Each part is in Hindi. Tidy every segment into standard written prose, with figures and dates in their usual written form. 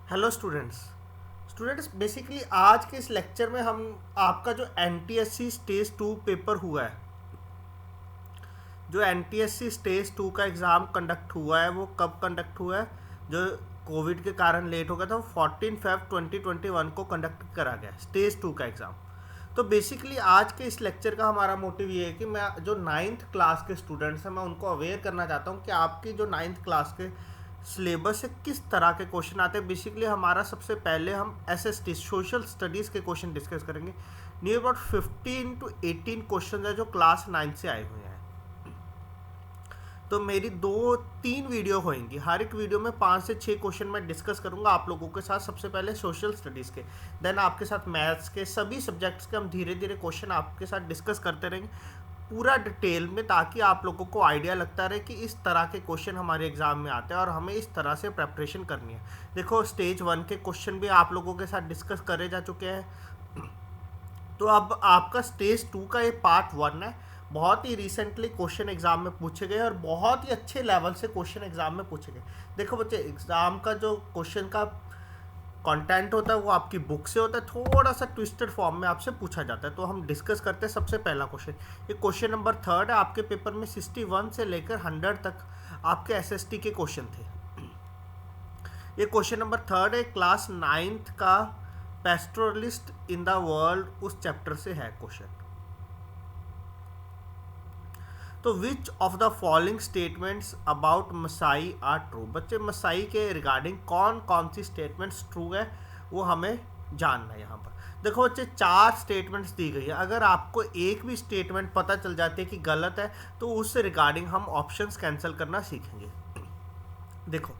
हेलो स्टूडेंट्स बेसिकली आज के इस लेक्चर में हम आपका जो एनटीएससी स्टेज 2 पेपर हुआ है, जो एनटीएससी स्टेज 2 का एग्ज़ाम कंडक्ट हुआ है वो कब कंडक्ट हुआ है, जो कोविड के कारण लेट हो गया था, वो 14 फ़रवरी 2021 को कंडक्ट करा गया स्टेज 2 का एग्ज़ाम। तो बेसिकली आज के इस लेक्चर का हमारा मोटिव ये है कि मैं जो नाइन्थ क्लास के स्टूडेंट्स हैं मैं उनको अवेयर करना चाहता हूँ कि आपकी जो नाइन्थ क्लास के सिलेबस से किस तरह के क्वेश्चन आते हैं। बेसिकली हमारा सबसे पहले हम एसएसटी सोशल स्टडीज़ के क्वेश्चन डिस्कस करेंगे। नियर अबाउट 15 to 18 क्वेश्चन है जो क्लास 9 से आए हुए हैं। तो मेरी 2-3 वीडियो होंगी, हर एक वीडियो में 5 से 6 क्वेश्चन मैं डिस्कस करूंगा आप लोगों के साथ। सबसे पहले सोशल स्टडीज़ के, देन आपके साथ मैथ्स के, सभी सब्जेक्ट्स के हम धीरे धीरे क्वेश्चन आपके साथ डिस्कस करते रहेंगे पूरा डिटेल में, ताकि आप लोगों को आइडिया लगता रहे कि इस तरह के क्वेश्चन हमारे एग्जाम में आते हैं और हमें इस तरह से प्रेपरेशन करनी है। देखो स्टेज 1 के क्वेश्चन भी आप लोगों के साथ डिस्कस करे जा चुके हैं। तो अब आपका स्टेज 2 का ये पार्ट 1 है। बहुत ही रिसेंटली क्वेश्चन एग्जाम में पूछे गए और बहुत ही अच्छे लेवल से क्वेश्चन एग्जाम में पूछे गए। देखो बच्चे, एग्जाम का जो क्वेश्चन का कंटेंट होता है वो आपकी बुक से होता है, थोड़ा सा ट्विस्टेड फॉर्म में आपसे पूछा जाता है। तो हम डिस्कस करते हैं सबसे पहला क्वेश्चन। ये क्वेश्चन नंबर 3 है आपके पेपर में। 61 से लेकर 100 तक आपके एसएसटी के क्वेश्चन थे। ये क्वेश्चन नंबर 3 है, क्लास 9th का पेस्टोरलिस्ट इन द वर्ल्ड उस चैप्टर से है क्वेश्चन। तो which of the following statements about Maasai are true. बच्चे मसाई के रिगार्डिंग कौन कौन सी स्टेटमेंट्स ट्रू है वो हमें जानना है। यहाँ पर देखो बच्चे 4 स्टेटमेंट्स दी गई है। अगर आपको एक भी स्टेटमेंट पता चल जाती है कि गलत है तो उससे रिगार्डिंग हम ऑप्शंस कैंसिल करना सीखेंगे। देखो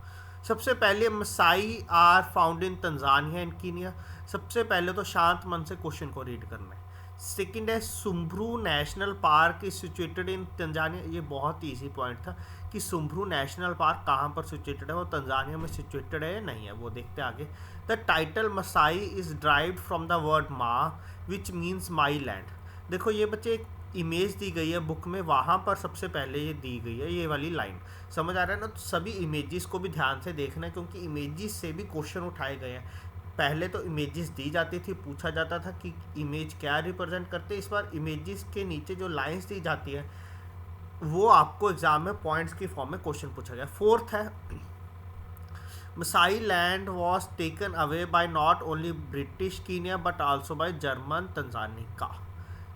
सबसे पहले Maasai are found in Tanzania and Kenya. सबसे पहले तो शांत मन से क्वेश्चन को रीड करना है। सेकंड है सुम्ब्रू national park is situated in Tanzania. ये बहुत ईजी पॉइंट था कि सुम्ब्रू नेशनल पार्क कहाँ पर सिचुएटेड है, वो तंजानिया में सिचुएटेड है या नहीं है, वो देखते आगे। The title Maasai is derived from the word मा विच मीन्स माई लैंड। देखो ये बच्चे एक इमेज दी गई है बुक में, वहाँ पर सबसे पहले ये दी गई है ये वाली लाइन। समझ आ रहा है ना। तो सभी इमेजेस को भी ध्यान से देखना है क्योंकि इमेजेस से भी क्वेश्चन उठाए गए हैं। पहले तो इमेजेस दी जाती थी, पूछा जाता था कि इमेज क्या रिप्रेजेंट करते। इस बार इमेजेस के नीचे जो लाइंस दी जाती है वो आपको एग्जाम में पॉइंट्स की फॉर्म में क्वेश्चन पूछा गया। फोर्थ है Maasai land was taken away by not only British Kenya but also by German Tanganyika.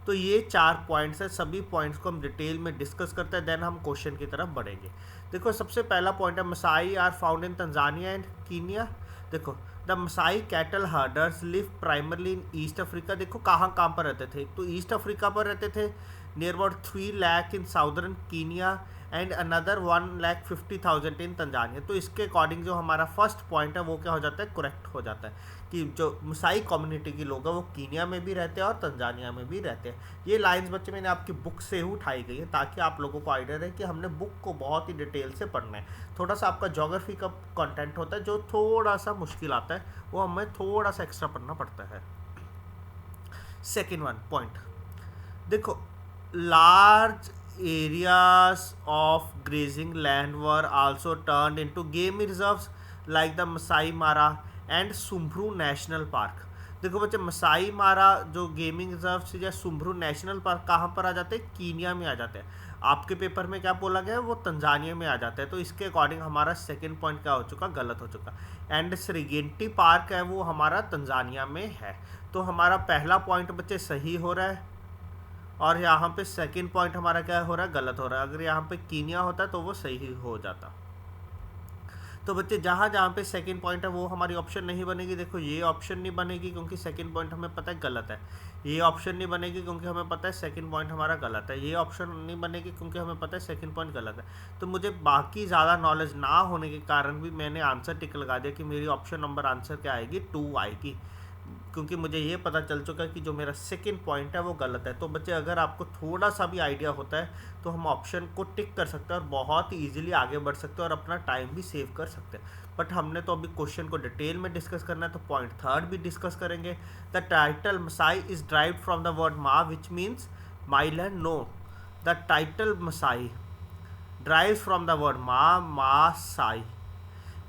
तो ये 4 पॉइंट्स है, सभी पॉइंट्स को हम डिटेल में डिस्कस करते हैं, देन हम क्वेश्चन की तरफ बढ़ेंगे। देखो सबसे पहला पॉइंट है Maasai are found in Tanzania and Kenya. देखो the Maasai cattle herders live primarily in East Africa. देखो कहाँ कहाँ पर रहते थे, तो ईस्ट अफ्रीका पर रहते थे, near about 3 lakh in southern Kenya and another 1,50,000 in Tanzania. तो इसके अकॉर्डिंग जो हमारा फर्स्ट पॉइंट है वो क्या हो जाता है, करेक्ट हो जाता है कि जो मसाई कम्युनिटी के लोग हैं वो कीनिया में भी रहते हैं और तंजानिया में भी रहते हैं। ये लाइंस बच्चे मैंने आपकी बुक से ही उठाई गई है ताकि आप लोगों को आइडिया रहे कि हमने बुक को बहुत ही डिटेल से पढ़ना है। थोड़ा सा आपका ज्योग्राफी का कंटेंट होता है जो थोड़ा सा मुश्किल आता है, वो हमें थोड़ा सा एक्स्ट्रा पढ़ना पड़ता है। सेकेंड वन पॉइंट देखो, large areas of grazing land were also turned into game reserves like the Masai Mara and Sumbru National Park। देखो बच्चे मसाई मारा जो गेमिंग रिजर्व या सुम्ब्रू नेशनल पार्क कहाँ पर आ जाते हैं, कीनिया में आ जाते हैं। आपके पेपर में क्या बोला गया है, वो तंजानिया में आ जाता है। तो इसके अकॉर्डिंग हमारा सेकंड पॉइंट क्या हो चुका, गलत हो चुका। एंड सेरेगेंटी पार्क है वो हमारा तंजानिया में है। तो हमारा पहला पॉइंट बच्चे सही हो रहा है और यहाँ पे सेकंड पॉइंट हमारा क्या हो रहा है, गलत हो रहा है। अगर यहाँ पे कीनिया होता तो वो सही हो जाता। तो बच्चे जहाँ जहाँ पे सेकंड पॉइंट है वो हमारी ऑप्शन नहीं बनेगी। देखो ये ऑप्शन नहीं बनेगी क्योंकि सेकंड पॉइंट हमें पता है गलत है। ये ऑप्शन नहीं बनेगी क्योंकि हमें पता है सेकंड पॉइंट हमारा गलत है। ये ऑप्शन नहीं बनेगी क्योंकि हमें पता है सेकंड पॉइंट गलत है। तो मुझे बाकी ज़्यादा नॉलेज ना होने के कारण भी मैंने आंसर टिक लगा दिया कि मेरी ऑप्शन नंबर आंसर क्या आएगी, 2 आएगी, क्योंकि मुझे ये पता चल चुका है कि जो मेरा सेकंड पॉइंट है वो गलत है। तो बच्चे अगर आपको थोड़ा सा भी आइडिया होता है तो हम ऑप्शन को टिक कर सकते हैं और बहुत ही ईजिली आगे बढ़ सकते हैं और अपना टाइम भी सेव कर सकते हैं। बट हमने तो अभी क्वेश्चन को डिटेल में डिस्कस करना है, तो पॉइंट 3 भी डिस्कस करेंगे। The title Maasai is derived from the word मा which means my land. No, the title Maasai derives from the word ma sai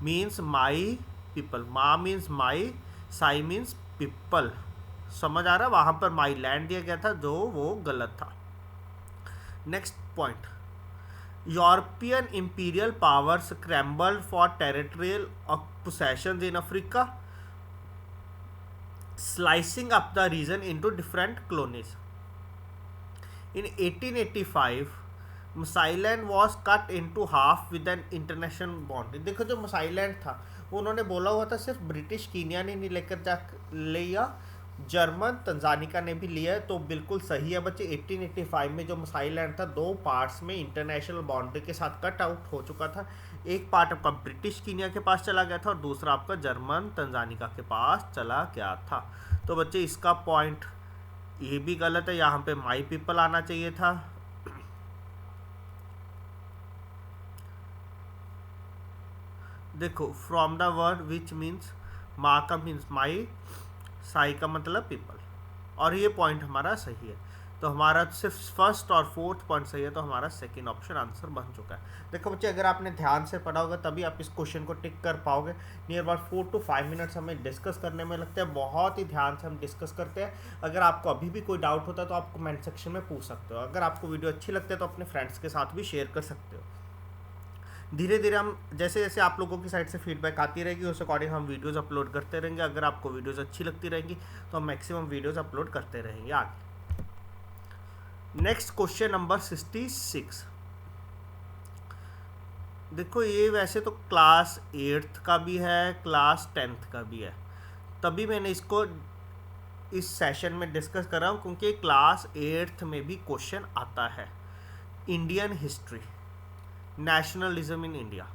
means my people. Ma means my, sai means people. समझ आ रहा है, वहाँ पर माई लैंड दिया गया था जो वो गलत था। Next point, European imperial powers scrambled for territorial possessions in Africa, slicing up the region into different colonies. In 1885, Maasailand was cut into half with an international boundary. देखो जो मसाइलैंड था वो उन्होंने बोला हुआ था सिर्फ ब्रिटिश कीनिया ने नहीं लेकर जा लिया, जर्मन तंजानिका ने भी लिया है, तो बिल्कुल सही है बच्चे। 1885 में जो मसाइलैंड था 2 पार्ट्स में इंटरनेशनल बाउंड्री के साथ कट आउट हो चुका था। एक पार्ट आपका ब्रिटिश कीनिया के पास चला गया था और दूसरा आपका जर्मन तंजानिका के पास चला गया था। तो बच्चे इसका पॉइंट ये भी गलत है, यहाँ पे माई पीपल आना चाहिए था। देखो from the word which means, मा का मीन्स माई, साई का मतलब पीपल, और ये पॉइंट हमारा सही है। तो हमारा सिर्फ फर्स्ट और फोर्थ पॉइंट सही है, तो हमारा सेकंड ऑप्शन आंसर बन चुका है। देखो बच्चे अगर आपने ध्यान से पढ़ा होगा तभी आप इस क्वेश्चन को टिक कर पाओगे। नियर अबाउट 4 to 5 मिनट्स हमें डिस्कस करने में लगता है, बहुत ही ध्यान से हम डिस्कस करते हैं। अगर आपको अभी भी कोई डाउट होता है तो आप कमेंट सेक्शन में पूछ सकते हो। अगर आपको वीडियो अच्छी लगती है तो अपने फ्रेंड्स के साथ भी शेयर कर सकते हो। धीरे धीरे हम जैसे जैसे आप लोगों की साइड से फीडबैक आती रहेगी उस अकॉर्डिंग हम वीडियोस अपलोड करते रहेंगे। अगर आपको वीडियोस अच्छी लगती रहेंगी तो हम मैक्सिमम वीडियोस अपलोड करते रहेंगे आगे। Next question number 66। देखो ये वैसे तो क्लास 8th का भी है, क्लास 10th का भी है, तभी मैंने इसको इस सेशन में डिस्कस कर रहा हूँ क्योंकि क्लास 8th में भी क्वेश्चन आता है। Indian history, nationalism in India.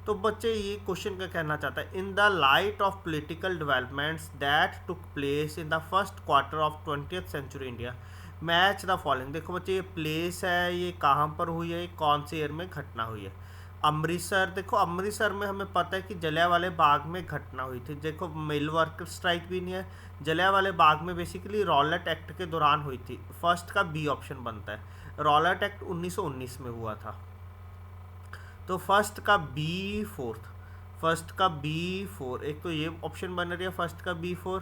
तो बच्चे ये क्वेश्चन का कहना चाहता है, in the light of political developments that took place in the first quarter of 20th century India, match the following. देखो बच्चे ये प्लेस है, ये कहाँ पर हुई है, कौन से ईयर में घटना हुई है। अमृतसर, देखो अमृतसर में हमें पता है कि जलियांवाले बाग में घटना हुई थी। देखो मिल वर्कर स्ट्राइक भी नहीं है, जलियांवाले बाग में बेसिकली रॉलेट एक्ट के दौरान हुई थी। फर्स्ट का बी ऑप्शन बनता है। रॉलेट एक्ट 1919 में हुआ था, तो फर्स्ट का B4, फर्स्ट का B4, एक तो ये ऑप्शन बन रही है फर्स्ट का B4,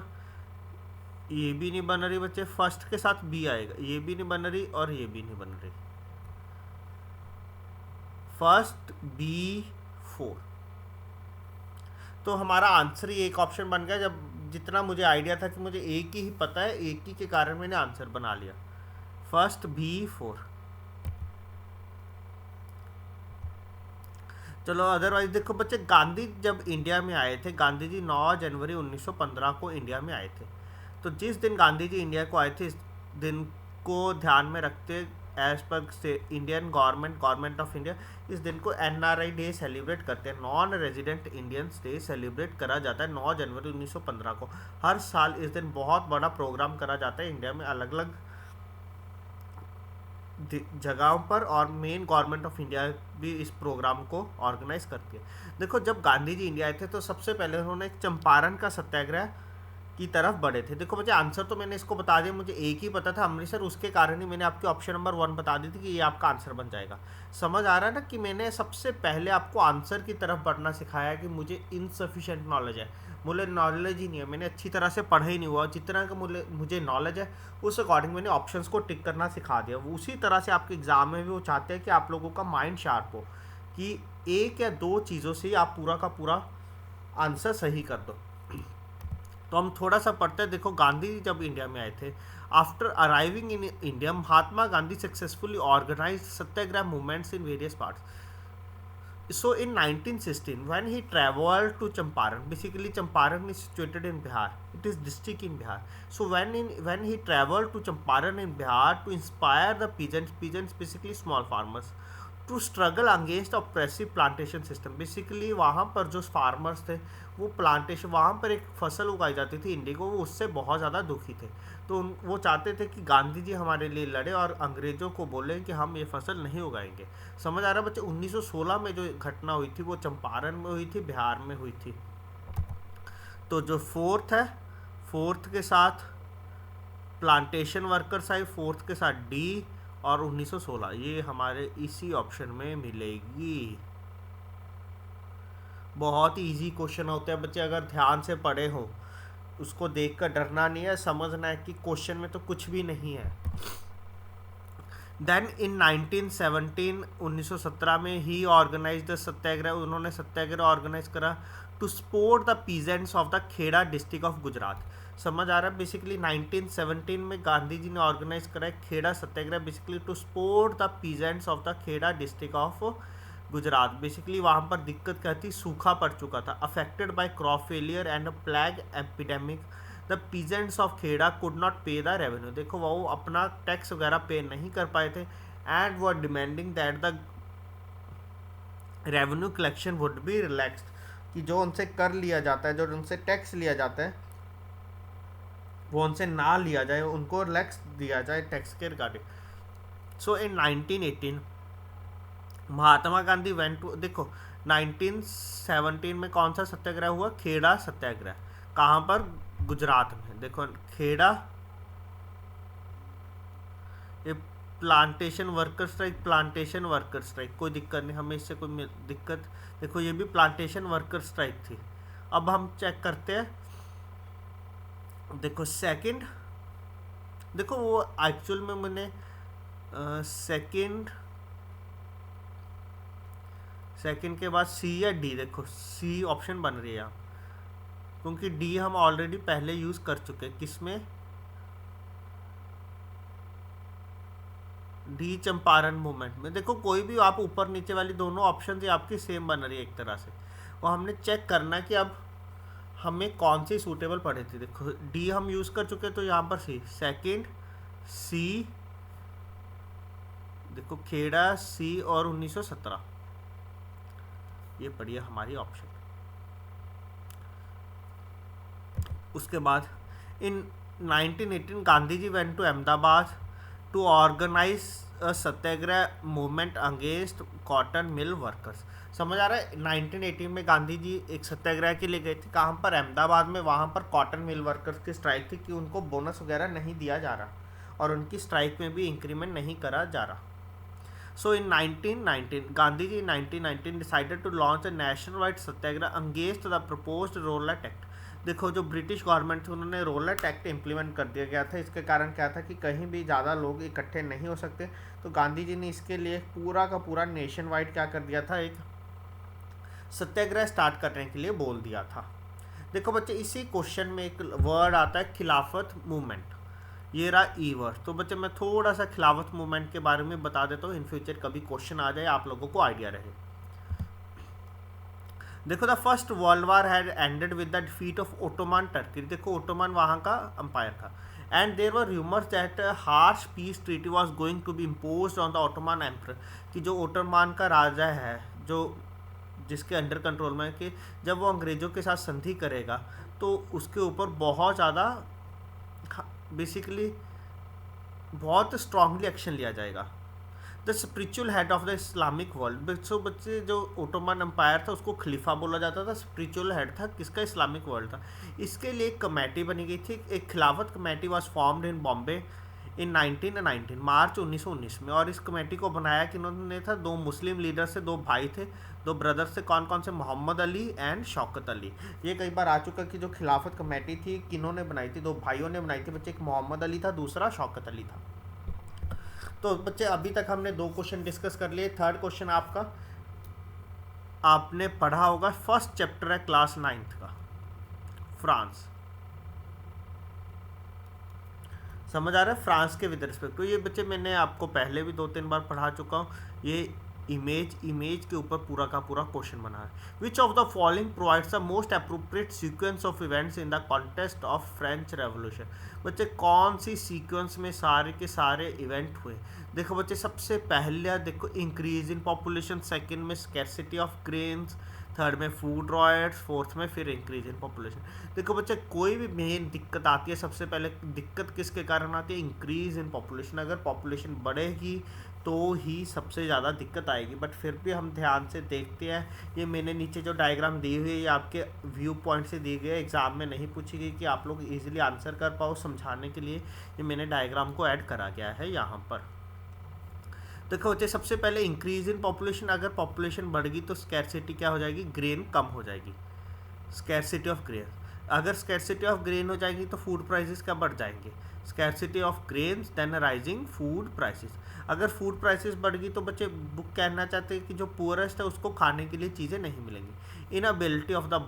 ये भी नहीं बन रही बच्चे, फर्स्ट के साथ B आएगा, ये भी नहीं बन रही और ये भी नहीं बन रही, फर्स्ट B4। तो हमारा आंसर ही एक ऑप्शन बन गया। जब जितना मुझे आइडिया था कि मुझे एक ही पता है, एक ही के कारण मैंने आंसर बना लिया, फर्स्ट B4। चलो अदरवाइज देखो बच्चे, गांधी जब इंडिया में आए थे, गांधी जी 9 जनवरी 1915 को इंडिया में आए थे। तो जिस दिन गांधी जी इंडिया को आए थे, इस दिन को ध्यान में रखते एज पर से इंडियन गवर्नमेंट ऑफ इंडिया इस दिन को NRI डे सेलिब्रेट करते हैं, non resident Indians day celebrate करा जाता है 9 जनवरी 1915 को। हर साल इस दिन बहुत बड़ा प्रोग्राम करा जाता है इंडिया में अलग अलग जगहों पर, और मेन गवर्नमेंट ऑफ इंडिया भी इस प्रोग्राम को ऑर्गेनाइज करती है। देखो जब गांधी जी इंडिया आए थे तो सबसे पहले उन्होंने एक चंपारण का सत्याग्रह की तरफ बढ़े थे। देखो मुझे आंसर तो मैंने इसको बता दिया, मुझे एक ही पता था अमृतसर, उसके कारण ही मैंने आपके ऑप्शन नंबर 1 बता दी थी कि ये आपका आंसर बन जाएगा। समझ आ रहा है ना कि मैंने सबसे पहले आपको आंसर की तरफ बढ़ना सिखाया कि मुझे इनसफिशिएंट नॉलेज है, मुझे नॉलेज ही नहीं है, मैंने अच्छी तरह से पढ़ा ही नहीं हुआ, जितना का मुझे नॉलेज है उस अकॉर्डिंग मैंने ऑप्शंस को टिक करना सिखा दिया। उसी तरह से आपके एग्जाम में भी वो चाहते हैं कि आप लोगों का माइंड शार्प हो, कि एक या दो चीज़ों से आप पूरा का पूरा आंसर सही कर दो। तो हम थोड़ा सा पढ़ते हैं। देखो गांधी जी जब इंडिया में आए थे, after arriving in India Mahatma Gandhi successfully organise satyagraha movements in various parts. So in 1916, when he traveled to Champaran, basically Champaran is situated in Bihar. It is district in Bihar. So when he traveled to Champaran in Bihar to inspire the peasants basically small farmers, to struggle against oppressive plantation system. Basically वहाँ पर जो फार्मर्स थे वो प्लांटेशन, वहाँ पर एक फसल उगाई जाती थी इंडिगो, वो उससे बहुत ज़्यादा दुखी थे। तो वो चाहते थे कि गांधी जी हमारे लिए लड़े और अंग्रेज़ों को बोले कि हम ये फसल नहीं उगाएंगे। समझ आ रहा है बच्चे? 1916 में जो घटना हुई थी वो चंपारण में हुई थी, बिहार में हुई थी। तो जो फोर्थ है, फोर्थ के साथ प्लांटेशन वर्कर्स आई, फोर्थ के साथ डी, और 1916 ये हमारे इसी ऑप्शन में मिलेगी। बहुत ही ईजी क्वेश्चन होते हैं बच्चे, अगर ध्यान से पढ़े हो, उसको देख कर डरना नहीं है, समझना है कि क्वेश्चन में तो कुछ भी नहीं है। देन इन 1917 1917 में ही ऑर्गेनाइज द सत्याग्रह, उन्होंने सत्याग्रह ऑर्गेनाइज करा to support the peasants of the Kheda district of Gujarat. समझ आ रहा है? बेसिकली 1917 में गांधी जी ने ऑर्गेनाइज करा है Kheda Satyagraha, basically to support the peasants of the Kheda district of Gujarat. Basically वहाँ पर दिक्कत क्या थी, सूखा पड़ चुका था, affected by crop failure and a plague epidemic. The peasants of Kheda could not pay the revenue, देखो वो अपना टैक्स वगैरह पे नहीं कर पाए थे, एंड वो demanding that the revenue collection would be relaxed, कि जो उनसे कर लिया जाता है, जो उनसे टैक्स लिया जाता है, वो उनसे ना लिया जाए, उनको रिलैक्स दिया जाए टैक्स के regarding. So in 1918 Mahatma Gandhi went to, देखो 1917 में कौन सा सत्याग्रह हुआ, खेड़ा सत्याग्रह, कहाँ पर, गुजरात में। देखो खेड़ा, ये plantation worker strike, plantation worker strike, कोई दिक्कत नहीं, हमें इससे कोई दिक्कत, देखो ये भी प्लांटेशन वर्कर स्ट्राइक थी। अब हम चेक करते हैं, देखो सेकंड, देखो वो एक्चुअल में मैंने सेकंड के बाद सी या डी, देखो सी ऑप्शन बन रही है यहाँ, क्योंकि डी हम ऑलरेडी पहले यूज कर चुके हैं, किसमें, डी चंपारण मूवमेंट में। देखो कोई भी आप ऊपर नीचे वाली दोनों ऑप्शन ही आपकी सेम बन रही है एक तरह से, और हमने चेक करना कि अब हमें कौन सी सूटेबल पड़े थी। देखो डी हम यूज कर चुके, तो यहाँ पर सी, सेकंड सी, देखो खेड़ा सी और 1917, ये पड़ी हमारी ऑप्शन। उसके बाद in 1918 Gandhi ji went to Ahmedabad to organise a satyagraha movement against cotton mill workers. समझ आ रहा है? 1918 में गांधी जी एक सत्याग्रह के लिए गए थे, कहाँ पर, अहमदाबाद में। वहाँ पर कॉटन मिल वर्कर्स की स्ट्राइक थी कि उनको बोनस वगैरह नहीं दिया जा रहा, और उनकी स्ट्राइक में भी इंक्रीमेंट नहीं करा जा रहा। So in 1919 Gandhi ji 1919 decided to launch a national wide satyagraha against the proposed Rowlatt Act. देखो जो ब्रिटिश गवर्नमेंट थी, उन्होंने रोलट एक्ट इम्प्लीमेंट कर दिया गया था। इसके कारण क्या था कि कहीं भी ज़्यादा लोग इकट्ठे नहीं हो सकते, तो गांधी जी ने इसके लिए पूरा का पूरा नेशन वाइड क्या कर दिया था, एक सत्याग्रह स्टार्ट करने के लिए बोल दिया था। देखो बच्चे इसी क्वेश्चन में एक वर्ड आता है खिलाफत मूवमेंट, ये रहा ई वर्ड। तो बच्चे मैं थोड़ा सा खिलाफत मूवमेंट के बारे में बता देता हूँ, इन फ्यूचर कभी क्वेश्चन आ जाए आप लोगों को आइडिया रहे। देखो the first world war had ended with the defeat of Ottoman Turkey. देखो ओटोमान वहाँ का अंपायर था, and there were rumours that harsh peace treaty was going to be imposed on the Ottoman emperor, कि जो ओटोमान का राजा है, जो जिसके अंडर कंट्रोल में, कि जब वो अंग्रेज़ों के साथ संधि करेगा तो उसके ऊपर बहुत ज़्यादा, बेसिकली बहुत स्ट्रांगली एक्शन लिया जाएगा। The spiritual head of the Islamic world. So बच्चे जो ओटोमन एम्पायर था उसको खलीफा बोला जाता था, स्पिरिचुअल हेड था किसका, इस्लामिक वर्ल्ड था। इसके लिए एक कमेटी बनी गई थी, एक Khilafat committee was formed in Bombay in 1919 March 1919 में। और इस कमेटी को बनाया कि उन्होंने था, दो मुस्लिम लीडर से, दो भाई थे, दो ब्रदर्स से, कौन कौन से, मोहम्मद अली एंड शौकत अली। ये कई बार आ चुका कि जो खिलाफत कमेटी थी किन्होंने बनाई थी, दो भाइयों ने बनाई थी बच्चे, एक मोहम्मद अली था, दूसरा शौकत अली था। तो बच्चे अभी तक हमने दो क्वेश्चन डिस्कस कर लिए। थर्ड क्वेश्चन आपका, आपने पढ़ा होगा, फर्स्ट चैप्टर है क्लास 9th का, फ्रांस। समझ आ रहा है, फ्रांस के विद रिस्पेक्ट। तो ये बच्चे मैंने आपको पहले भी 2-3 बार पढ़ा चुका हूँ। ये इमेज के ऊपर पूरा का पूरा क्वेश्चन बना है। विच of the following provides the most appropriate sequence of events in the contest of French revolution. बच्चे कौन सी सीक्वेंस में सारे के सारे इवेंट हुए। देखो बच्चे सबसे पहले देखो इंक्रीज इन पॉपुलेशन, सेकंड में स्कैरसिटी ऑफ ग्रेन्स, थर्ड में फूड रॉयट्स, फोर्थ में फिर इंक्रीज इन पॉपुलेशन। देखो बच्चे कोई भी मेन दिक्कत आती है, सबसे पहले दिक्कत किसके कारण आती है, इंक्रीज इन पॉपुलेशन। अगर पॉपुलेशन बढ़ेगी तो ही सबसे ज़्यादा दिक्कत आएगी। बट फिर भी हम ध्यान से देखते हैं, ये मैंने नीचे जो डायग्राम दी हुई है ये आपके व्यू पॉइंट से दी गई है, एग्जाम में नहीं पूछी गई कि आप लोग इजीली आंसर कर पाओ। समझाने के लिए ये मैंने डायग्राम को ऐड करा गया है यहाँ पर। देखो बच्चे सबसे पहले इंक्रीज इन पॉपुलेशन, अगर पॉपुलेशन बढ़ गई तो स्कैरसिटी क्या हो जाएगी, ग्रेन कम हो जाएगी, स्कैरसिटी ऑफ ग्रेन। अगर स्कैरसिटी ऑफ ग्रेन हो जाएगी तो फूड प्राइसेस क्या बढ़ जाएंगे, scarcity of grains then rising food prices. अगर फूड प्राइसेस बढ़ गई तो बच्चे बुक कहना चाहते हैं कि जो पुअरेस्ट है उसको खाने के लिए चीज़ें नहीं मिलेंगी। Inability of the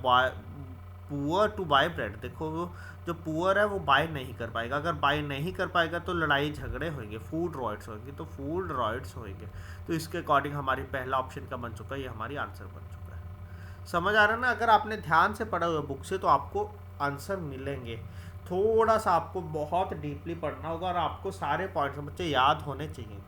poor to buy bread, देखो वो जो पुअर है वो बाय नहीं कर पाएगा, अगर बाय नहीं कर पाएगा तो लड़ाई झगड़े होंगे, फूड रॉयट्स होंगे, तो फूड रॉयट्स होंगे। तो इसके अकॉर्डिंग हमारी पहला ऑप्शन का बन चुका है, ये हमारी आंसर बन चुका है। समझ आ रहा है ना, अगर आपने ध्यान से पढ़ा हुआ बुक से तो आपको आंसर मिलेंगे। थोड़ा सा आपको बहुत डीपली पढ़ना होगा और आपको सारे पॉइंट्स बच्चे याद होने चाहिए।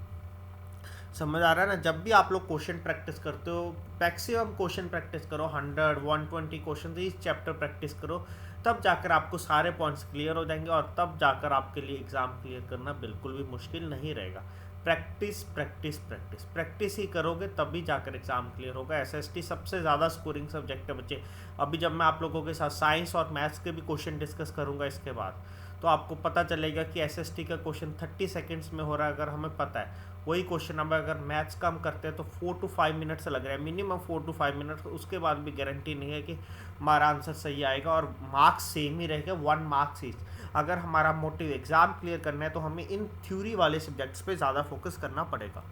समझ आ रहा है ना, जब भी आप लोग क्वेश्चन प्रैक्टिस करते हो, मैक्सिमम क्वेश्चन प्रैक्टिस करो, 100 120 क्वेश्चन इस चैप्टर प्रैक्टिस करो, तब जाकर आपको सारे पॉइंट्स क्लियर हो जाएंगे और तब जाकर आपके लिए एग्ज़ाम क्लियर करना बिल्कुल भी मुश्किल नहीं रहेगा। प्रैक्टिस प्रैक्टिस प्रैक्टिस प्रैक्टिस ही करोगे तभी जाकर एग्ज़ाम क्लियर होगा। एसएसटी सबसे ज़्यादा स्कोरिंग सब्जेक्ट है बच्चे। अभी जब मैं आप लोगों के साथ साइंस और मैथ्स के भी क्वेश्चन डिस्कस करूँगा इसके बाद, तो आपको पता चलेगा कि एसएसटी का क्वेश्चन 30 सेकेंड्स में हो रहा है, अगर हमें पता है। वही क्वेश्चन अब अगर मैथ्स का हम करते हैं तो 4 to 5 मिनट्स लग रहा है, मिनिमम 4 to 5 मिनट्स। उसके बाद भी गारंटी नहीं है कि हमारा आंसर सही आएगा और मार्क्स सेम ही रहेगा, 1 मार्क्स ही। अगर हमारा मोटिव एग्ज़ाम क्लियर करना है तो हमें इन थ्योरी वाले सब्जेक्ट्स पे ज़्यादा फोकस करना पड़ेगा।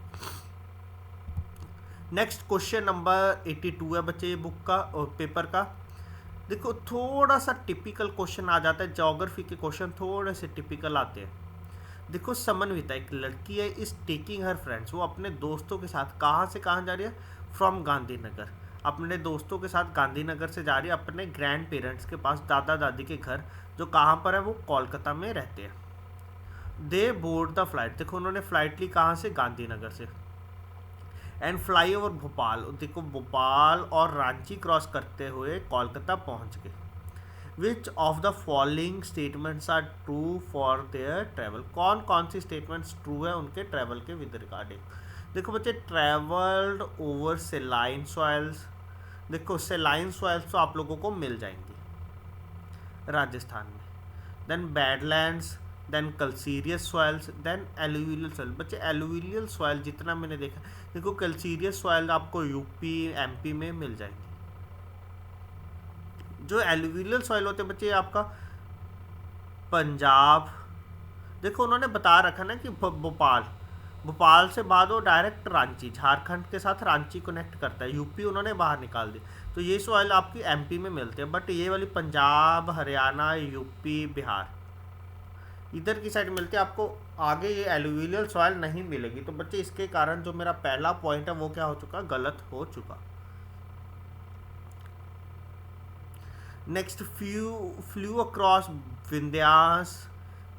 नेक्स्ट क्वेश्चन नंबर 82 है बच्चे, ये बुक का और पेपर का। देखो थोड़ा सा टिपिकल क्वेश्चन आ जाता है, ज्योग्राफी के क्वेश्चन थोड़े से टिपिकल आते हैं। देखो समन्विता एक लड़की है, इस टेकिंग हर फ्रेंड्स, वो अपने दोस्तों के साथ कहाँ से कहाँ जा रही है, फ्रॉम गांधीनगर, अपने दोस्तों के साथ गांधीनगर से जा रही है अपने ग्रैंड पेरेंट्स के पास, दादा दादी के घर, जो कहाँ पर है, वो कोलकाता में रहते हैं। दे बोर्ड द फ्लाइट, देखो उन्होंने फ्लाइट ली कहाँ से, गांधीनगर से, एंड फ्लाई ओवर भोपाल, देखो भोपाल और रांची क्रॉस करते हुए कोलकाता पहुँच गए। Which of the following statements are true for their travel, कौन कौन सी स्टेटमेंट्स ट्रू है उनके ट्रैवल के विद रिगार्डिंग। देखो बच्चे ट्रैवल्ड ओवर सेलाइन सॉइल्स, देखो सेलाइन सॉइल्स तो आप लोगों को मिल जाएंगी राजस्थान में, then badlands, then calcareous soils, then alluvial soil. बच्चे एलुवियल सॉइल जितना मैंने देखा, देखो कल्सीरियस सॉइल आपको यूपी एमपी में मिल जाएंगी। जो एलुवियल सॉइल होते हैं बच्चे आपका पंजाब, देखो उन्होंने बता रखा ना कि भोपाल से बाद वो डायरेक्ट रांची, झारखंड के साथ रांची कनेक्ट करता है, यूपी उन्होंने बाहर निकाल दी, तो ये सॉइल आपकी एमपी में मिलते हैं। बट ये वाली पंजाब, हरियाणा, यूपी, बिहार इधर की साइड मिलती है, आपको आगे ये एलुवियल सॉइल नहीं मिलेगी। तो बच्चे इसके कारण जो मेरा पहला पॉइंट है वो क्या हो चुका, गलत हो चुका। Next flu across Vindhyas,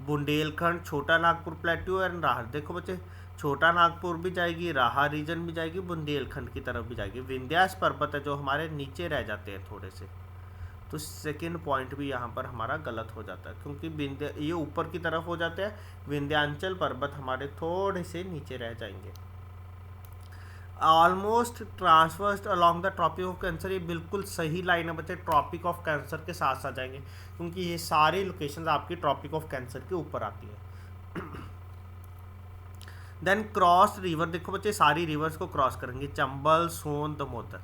Bundelkhand, छोटा नागपुर प्लेट्यू एंड राहर। देखो बच्चे छोटा नागपुर भी जाएगी, राहा रीजन भी जाएगी, बुंदेलखंड की तरफ भी जाएगी। विंध्यास पर्वत है जो हमारे नीचे रह जाते हैं थोड़े से, तो सेकेंड पॉइंट भी यहाँ पर हमारा गलत हो जाता है, क्योंकि ये ऊपर की तरफ हो जाते हैं, विंध्यांचल पर्वत हमारे थोड़े से नीचे रह जाएंगे। Almost traversed along the Tropic of Cancer, ये बिल्कुल सही लाइन है बच्चे, ट्रॉपिक ऑफ कैंसर के साथ साथ जाएंगे, क्योंकि ये सारी लोकेशंस आपकी ट्रॉपिक ऑफ कैंसर के ऊपर आती है। देन क्रॉस रिवर, देखो बच्चे सारी रिवर्स को क्रॉस करेंगे, चंबल, सोन, दमोदर।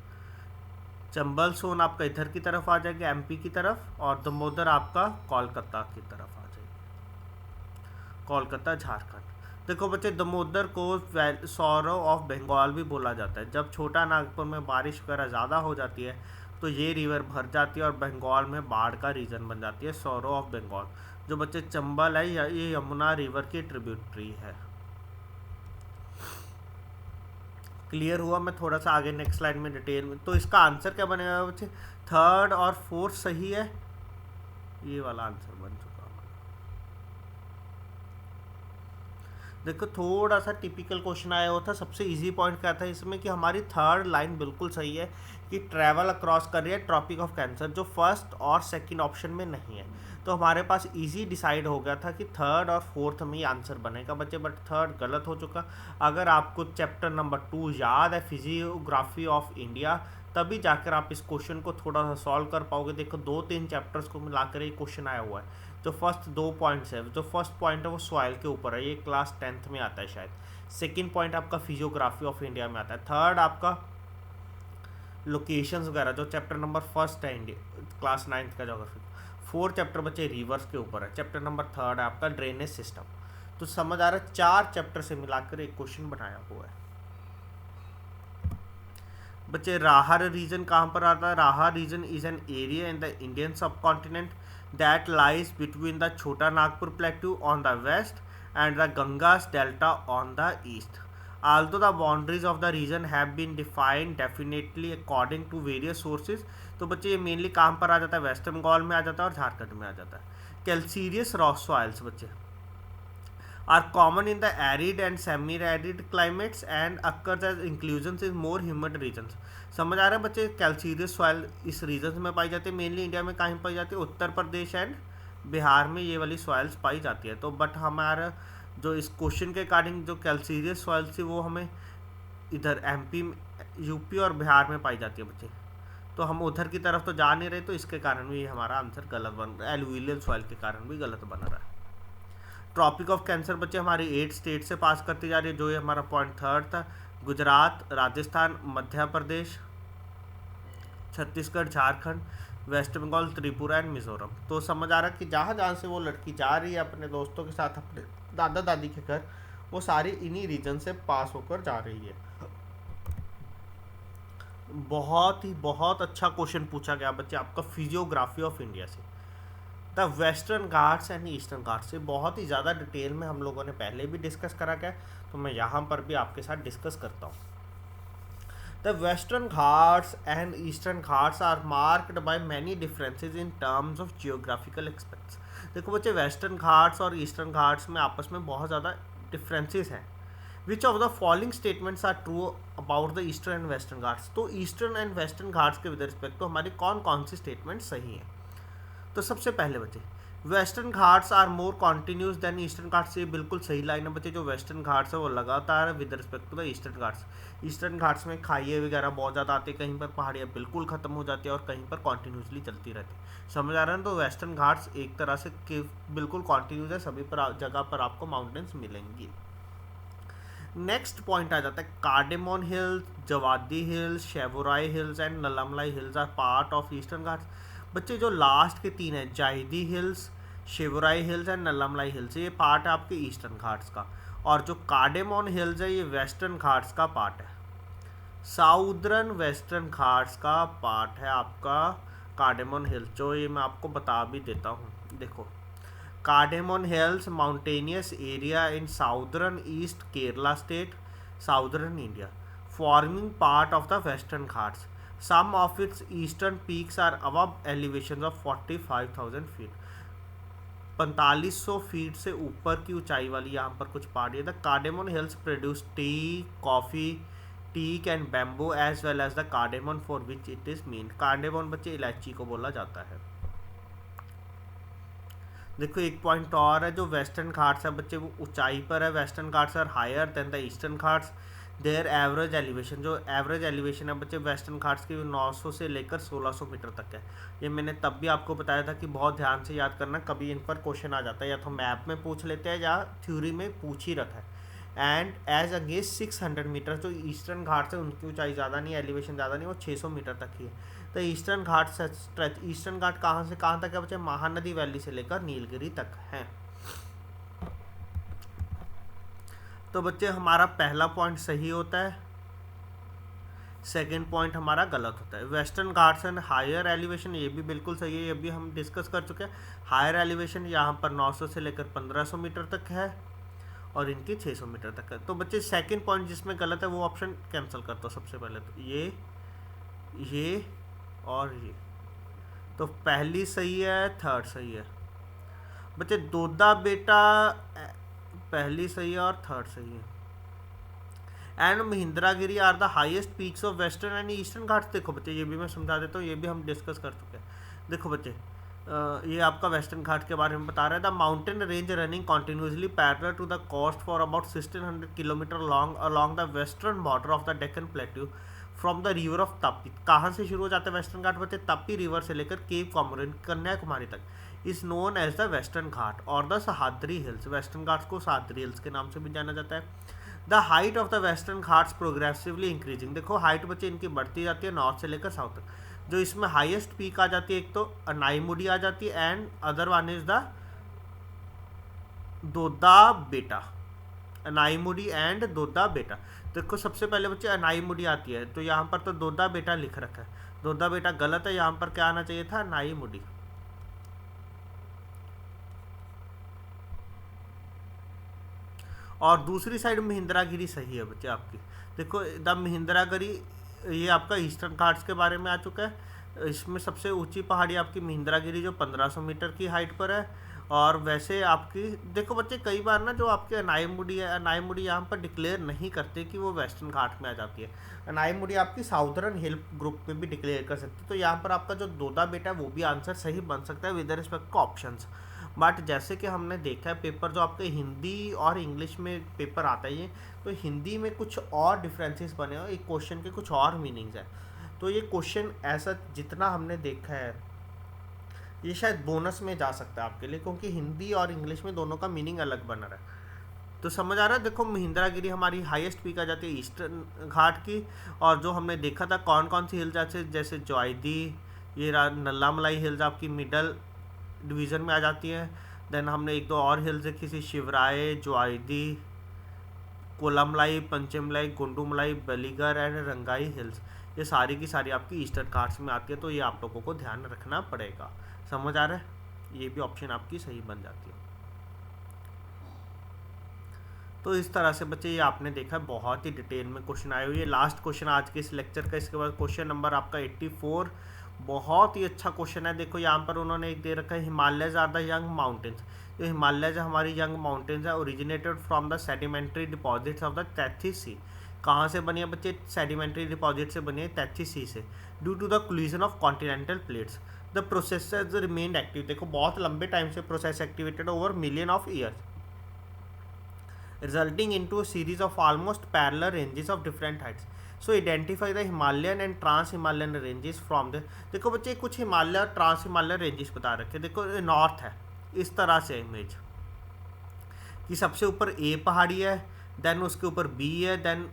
चंबल सोन आपका इधर की तरफ आ जाएगा एमपी की तरफ, और दमोदर आपका कोलकाता की तरफ आ जाएगी, कोलकाता झारखंड। देखो बच्चे दमोदर को सौरो ऑफ बंगाल भी बोला जाता है। जब छोटा नागपुर में बारिश वगैरह ज़्यादा हो जाती है तो ये रिवर भर जाती है और बंगाल में बाढ़ का रीजन बन जाती है, सौरो ऑफ बंगाल। जो बच्चे चंबल है ये यमुना रिवर की ट्रिब्यूटरी है। क्लियर हुआ? मैं थोड़ा सा आगे नेक्स्ट स्लाइड में डिटेल में, तो इसका आंसर क्या बनेगा बच्चे, थर्ड और फोर्थ सही है, ये वाला आंसर बन चुका। देखो थोड़ा सा टिपिकल क्वेश्चन आया हुआ था, सबसे इजी पॉइंट क्या था इसमें कि हमारी थर्ड लाइन बिल्कुल सही है कि ट्रैवल अक्रॉस कर रही है ट्रॉपिक ऑफ कैंसर, जो फर्स्ट और सेकंड ऑप्शन में नहीं है। तो हमारे पास इजी डिसाइड हो गया था कि थर्ड और फोर्थ में ही आंसर बनेगा बच्चे, बट थर्ड गलत हो चुका। अगर आपको चैप्टर नंबर 2 याद है, फिजियोग्राफी ऑफ इंडिया, तभी जाकर आप इस क्वेश्चन को थोड़ा सा सॉल्व कर पाओगे। देखो 2-3 चैप्टर्स को मिलाकर ये क्वेश्चन आया हुआ है। जो फर्स्ट 2 पॉइंट्स है, जो फर्स्ट पॉइंट है वो सॉइल के ऊपर है, ये क्लास 10th में आता है शायद। सेकेंड पॉइंट आपका फिजियोग्राफी ऑफ इंडिया में आता है। थर्ड आपका लोकेशंस वगैरह जो चैप्टर नंबर फर्स्ट है इंडिया क्लास 9th का ज्योग्राफी। फोर्थ चैप्टर बच्चे रिवर्स के ऊपर है। चैप्टर नंबर थर्ड है आपका ड्रेनेज सिस्टम। तो समझ आ रहा है 4 चैप्टर से मिलाकर एक क्वेश्चन बनाया हुआ है। बच्चे राहा रीजन कहाँ पर आता है? Rarh region is an area in the Indian subcontinent that lies between the Chota Nagpur plateau on the west and the Ganges delta on the east. Although the boundaries of the region have been defined definitely according to various sources, तो बच्चे ये मेनली कहाँ पर आ जाता है? वेस्ट बंगाल में आ जाता है और झारखंड में आ जाता है। कैल्सीरियस रॉक सॉइल्स बच्चे are common in the arid and semi-arid climates and occurs as inclusions in more humid regions. समझ आ रहा है बच्चे? कैल्सीरियस सॉइल इस रीजन में पाई जाती है। मेनली इंडिया में कहीं पाई जाती है? उत्तर प्रदेश एंड बिहार में ये वाली सॉइल्स पाई जाती है। तो बट हमारा जो इस क्वेश्चन के अकॉर्डिंग जो कैल्सीरियस सॉइल्स थी वो हमें इधर एमपी, यूपी और बिहार में पाई जाती है बच्चे। तो हम उधर की तरफ तो जा नहीं रहे, तो इसके कारण भी हमारा आंसर गलत बन रहा है। एलुवियल सॉइल के कारण भी गलत बन रहा है। ट्रॉपिक ऑफ कैंसर बच्चे हमारी 8 स्टेट से पास करती जा रही है, जो ये हमारा पॉइंट थर्ड था। Gujarat, Rajasthan, Madhya Pradesh, Chhattisgarh, Jharkhand, waste Bengal, Tripura and Mizoram. तो समझ आ रहा है कि जहाँ जहाँ से वो लड़की जा रही है अपने दोस्तों के साथ अपने दादा दादी के घर, वो सारी इन्हीं रीजन से पास होकर जा रही है। बहुत अच्छा क्वेश्चन पूछा गया बच्चे आपका फिजियोग्राफी ऑफ इंडिया से। The Western Ghats and Eastern Ghats से बहुत ही ज़्यादा डिटेल में हम लोगों ने पहले भी डिस्कस करा गया, तो मैं यहाँ पर भी आपके साथ डिस्कस करता हूँ। The Western Ghats and Eastern Ghats are marked by many differences in terms of geographical aspects. देखो बच्चे वेस्टर्न घाट्स और ईस्टर्न घाट्स में आपस में बहुत ज़्यादा डिफरेंसेस हैं। Which of the following statements are true about the Eastern and Western Ghats? तो ईस्टर्न एंड वेस्टर्न घाट्स के विद रिस्पेक्ट तो हमारी कौन कौन सी स्टेटमेंट सही हैं? तो सबसे पहले बच्चे Western Ghats are more continuous than Eastern Ghats. ये बिल्कुल सही लाइन है बच्चे। जो वेस्टर्न घाट्स है वो लगातार with respect to the Eastern Ghats. Eastern Ghats में खाइए वगैरह बहुत ज़्यादा आते हैं, कहीं पर पहाड़ियाँ बिल्कुल ख़त्म हो जाती है और कहीं पर कॉन्टीन्यूसली चलती रहती है। समझ आ रहा है? तो वेस्टर्न घाट्स एक तरह से बिल्कुल कॉन्टीन्यूस है, सभी पर जगह पर आपको माउंटेन्स मिलेंगी। नेक्स्ट पॉइंट आ जाता है Cardamom Hills, Javadi Hills, Shevaroy Hills and Nallamala Hills are part of Eastern Ghats. बच्चे जो लास्ट के 3 हैं, Javadi Hills, Shevaroy Hills and Nallamala Hills, ये पार्ट है आपके ईस्टर्न घाट्स का। और जो कार्डेमोन हिल्स है ये वेस्टर्न घाट्स का पार्ट है। साउदर्न वेस्टर्न घाट्स का पार्ट है आपका कार्डेमोन हिल्स, जो ये मैं आपको बता भी देता हूँ। देखो Cardamom Hills mountainous area in southern east Kerala state, southern India, forming part of the Western Ghats. Some of its eastern peaks are above elevation of 45,000 feet. 4500 feet से ऊपर की ऊंचाई वाली यहाँ पर कुछ पहाड़ी है। The Cardamom Hills produce tea, coffee, teak and bamboo as well as the cardamom for which it is mean. Cardamom बच्चे इलायची को बोला जाता है। देखो एक पॉइंट और है, जो वेस्टर्न घाट्स है बच्चे वो ऊंचाई पर है। Western Ghats are higher than the Eastern Ghats. Their average elevation, जो एवरेज एलिवेशन है बच्चे वेस्टर्न घाट्स की 900 से लेकर 1600 मीटर तक है। ये मैंने तब भी आपको बताया था कि बहुत ध्यान से याद करना, कभी इन पर क्वेश्चन आ जाता है, या तो मैप में पूछ लेते हैं या थ्योरी में पूछ ही रखा है। एंड एज अगेंस्ट 600 मीटर, जो ईस्टर्न घाट्स है उनकी ऊंचाई ज़्यादा नहीं, एलिवेशन ज़्यादा नहीं, वो 600 मीटर तक ही है। तो ईस्टर्न घाट स्ट्रेच, ईस्टर्न घाट कहाँ से कहाँ तक है बच्चे? महानदी वैली से लेकर नीलगिरी तक है। तो बच्चे हमारा पहला पॉइंट सही होता है, सेकंड पॉइंट हमारा गलत होता है। Western Ghats and higher elevation, ये भी बिल्कुल सही है, ये भी हम डिस्कस कर चुके हैं। हायर एलिवेशन यहाँ पर 900 से लेकर 1500 मीटर तक है और इनकी 600 मीटर तक है। तो बच्चे सेकंड पॉइंट जिसमें गलत है वो ऑप्शन कैंसिल करता हूँ सबसे पहले। तो ये और ये, तो पहली सही है, थर्ड सही है बच्चे। दोदा बेटा पहली सही है और थर्ड सही है। And Mahendragiri are the highest peaks of Western and Eastern Ghats. देखो बच्चे ये भी मैं समझा देता हूँ, ये भी हम डिस्कस कर चुके हैं। देखो बच्चे ये आपका वेस्टर्न घाट के बारे में बता रहा है। The mountain range running continuously parallel to the coast for about 1600 kilometre long along the western border of the Deccan plateau from the river of Tapi, कहाँ से शुरू हो जाता है वेस्टर्न घाट बच्चे? तापी रिवर से लेकर केप कॉमोरिन कन्याकुमारी तक is known as the Western Ghat और the Sahyadri Hills. Western Ghats को सह्याद्री हिल्स के नाम से भी जाना जाता है। The height of the Western Ghats progressively increasing, देखो हाइट बच्चे इनकी बढ़ती जाती है नॉर्थ से लेकर साउथ तक। जो इसमें हाईएस्ट पीक आ जाती है एक तो अनाईमुडी आ जाती है and other one is the Doddabetta, Anamudi and Doda बेटा। देखो सबसे पहले बच्चे अनाईमुडी आती है, तो यहाँ पर तो दोदा बेटा लिख रखा है, दोदा बेटा गलत है, यहाँ पर क्या आना चाहिए था? अनाईमुडी। और दूसरी साइड महिंद्रागिरी सही है बच्चे आपकी। देखो द महिंद्रागिरी ये आपका ईस्टर्न घाट्स के बारे में आ चुका है। इसमें सबसे ऊंची पहाड़ी आपकी महिंद्रागिरी जो 1500 मीटर की हाइट पर है। और वैसे आपकी देखो बच्चे कई बार ना जो आपके अनाईमुडी है, अनाईमुडी यहाँ पर डिक्लेयर नहीं करते कि वो वेस्टर्न घाट में आ जाती है। अनाईमुडी आपकी साउदर्न हिल ग्रुप में भी डिक्लेयर कर सकती है। तो यहाँ पर आपका जो दोदा बेटा है वो भी आंसर सही बन सकता है with respect two options. But जैसे कि हमने देखा है पेपर जो आपके हिंदी और इंग्लिश में पेपर आता है ये, तो हिंदी में कुछ और डिफरेंसेस बने और एक क्वेश्चन के कुछ और मीनिंग्स हैं। तो ये क्वेश्चन ऐसा जितना हमने देखा है ये शायद बोनस में जा सकता है आपके लिए, क्योंकि हिंदी और इंग्लिश में दोनों का मीनिंग अलग बना रहा है। तो समझ आ रहा है? देखो महिंद्रागिरी हमारी हाईएस्ट पीक आ जाती है ईस्टर्न घाट की। और जो हमने देखा था कौन कौन सी हिल्स आती है, जैसे जोईदी, ये नल्लामलाई हिल्स आपकी मिडल डिवीज़न में आ जाती है। देन हमने एक दो और हिल्स देखी थी, शिवराय, जोईदी, कोलामलाई, पंचमलाई, गुंडूमलाई, बलीगर एंड रंगाई हिल्स। ये सारी की सारी आपकी ईस्टर्न घाट्स में आती है। तो ये आप लोगों को ध्यान रखना पड़ेगा। समझ आ रहा है? ये भी ऑप्शन आपकी सही बन जाती है। तो इस तरह से बच्चे ये आपने देखा बहुत ही डिटेल में क्वेश्चन आए हुए। ये लास्ट क्वेश्चन आज के इस लेक्चर का। इसके बाद क्वेश्चन नंबर आपका 84 बहुत ही अच्छा क्वेश्चन है। देखो यहाँ पर उन्होंने एक दे रखा है, Himalayas are the young mountains. जो हिमालयज हमारी यंग माउंटेन्स है originated from the sedimentary deposits of the Tethys sea. कहाँ से बनी है बच्चे? सेडिमेंट्री डिपॉजिट से बनी है तैथिस सी से। Due to the collision of continental plates the process remained active. देखो बहुत लंबे टाइम से process activated over million of years resulting into a series of almost parallel ranges of different heights. So identify the Himalayan and trans-Himalayan ranges from the। देखो बच्चे कुछ हिमालय और ट्रांस हिमालय रेंजेस बता रखे। देखो नॉर्थ है इस तरह से इमेज कि सबसे ऊपर ए पहाड़ी है, देन उसके ऊपर बी है, देन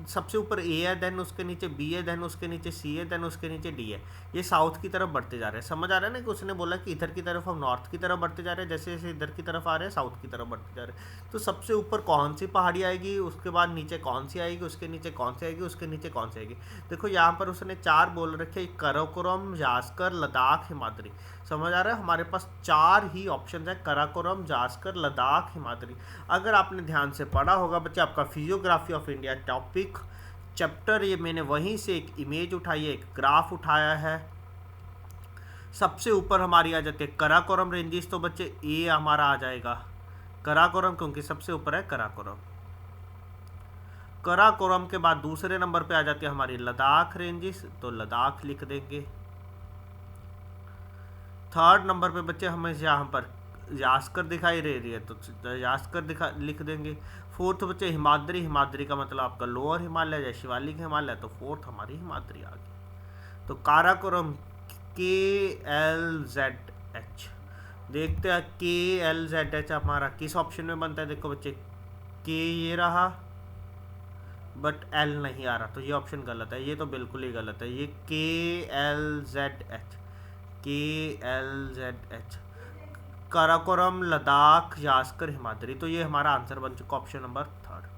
सबसे ऊपर ए है, देन उसके नीचे बी है, देन उसके नीचे सी है, देन उसके नीचे डी है। ये साउथ की तरफ बढ़ते जा रहे हैं। समझ आ रहा है ना कि उसने बोला कि इधर की तरफ हम नॉर्थ की तरफ बढ़ते जा रहे हैं, जैसे जैसे इधर की तरफ आ रहे हैं साउथ की तरफ बढ़ते जा रहे हैं। तो सबसे ऊपर कौन सी पहाड़ी आएगी, उसके बाद नीचे कौन सी आएगी, उसके नीचे कौन सी आएगी, उसके नीचे कौन सी आएगी। देखो यहाँ पर उसने 4 बोल रखे, कराकोरम, जास्कर, लद्दाख, हिमाद्री। समझ आ रहा है? हमारे पास 4 ही ऑप्शन है, कराकोरम, जास्कर, लद्दाख, हिमाद्री। अगर आपने ध्यान से पढ़ा होगा बच्चे आपका physiography of India topic chapter, ये मैंने वहीं से एक इमेज उठाई है, एक ग्राफ उठाया है। सबसे ऊपर हमारी आ जाती है कराकोरम रेंजेस, तो बच्चे ए हमारा आ जाएगा कराकोरम, क्योंकि सबसे ऊपर है कराकोरम। कराकोरम के बाद दूसरे नंबर पे आ जाती है हमारी लद्दाख रेंजेस, तो लद्दाख लिख देंगे। थर्ड नंबर पे बच्चे हमें यहाँ पर यास्कर दिखाई दे रही है, तो यास्कर लिख देंगे। फोर्थ बच्चे हिमाद्री, हिमाद्री का मतलब आपका लोअर हिमालय या शिवालिक हिमालय, तो फोर्थ हमारी हिमाद्री आ गई। तो काराकोरम KLZH, देखते हैं KLZH हमारा किस ऑप्शन में बनता है। देखो बच्चे के ये रहा बट एल नहीं आ रहा, तो ये ऑप्शन गलत है, ये तो बिल्कुल ही गलत है। ये KLZH काराकोरम, लद्दाख, यास्कर, हिमाद्री, तो ये हमारा आंसर बन चुका ऑप्शन नंबर 3।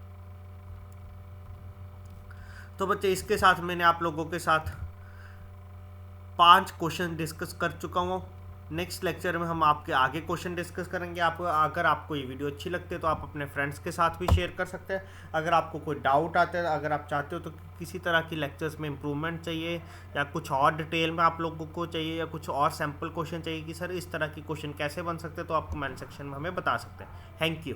तो बच्चे इसके साथ मैंने आप लोगों के साथ 5 क्वेश्चन डिस्कस कर चुका हूँ। नेक्स्ट लेक्चर में हम आपके आगे क्वेश्चन डिस्कस करेंगे। अगर आपको ये वीडियो अच्छी लगती है तो आप अपने फ्रेंड्स के साथ भी शेयर कर सकते हैं। अगर आपको कोई डाउट आता है, अगर आप चाहते हो तो किसी तरह की लेक्चर्स में इम्प्रूवमेंट चाहिए या कुछ और डिटेल में आप लोगों को चाहिए या कुछ और सैम्पल क्वेश्चन चाहिए कि सर इस तरह की क्वेश्चन कैसे बन सकते हैं, तो आप कमेंट सेक्शन में हमें बता सकते हैं। Thank you.